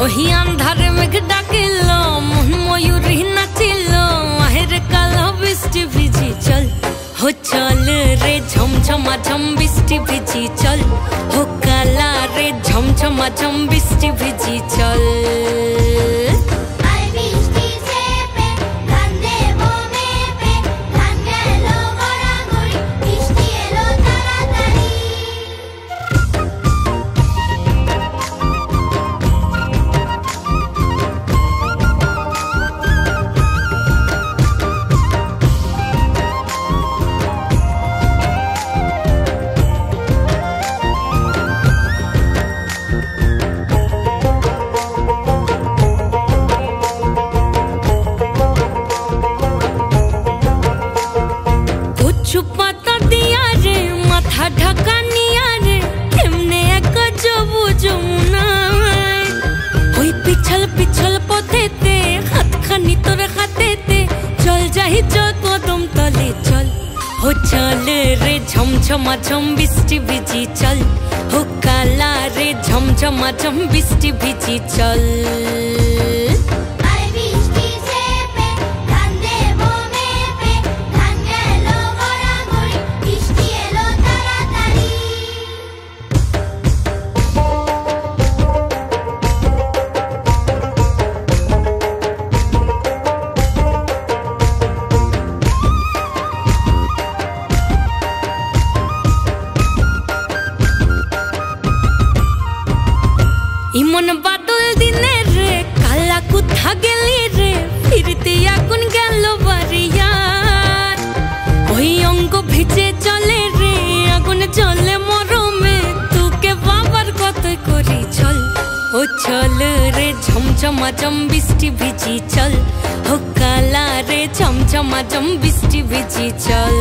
ওহি আন্ধারে মেঘ ডাকিল মন ময়ূরী নাচিল আহের কালো বৃষ্টি ভিজি চল हो चल रे झमझमा झम बृष्टि भिजी चल हो काला रे झमझमा झम बृष्टि भिजी चल पाता दिया रे माथा ढका निया रे केमने एक जबू जमुना होई पिछल पिछल पथेते हाथ खानी तोरे हाथेते चल जाही जो कदम तले चल हो चल रे झमझमा झम बृष्टि भिजी चल हो काला रे झमझमा झम बृष्टि भिजी चल इमन बादल दिने रे काला कुत्था गेली रे फिरते आগুন গেল বাড়িয়ার ওই অঙ্গ ভিজে চলে রে আগুন জ্বলে মরমে তোকে বাবার কতই করি চল ও চল রে ঝমঝমা ঝম বৃষ্টি ভিজি চল ও কালা রে ঝমঝমা ঝম বৃষ্টি ভিজি চল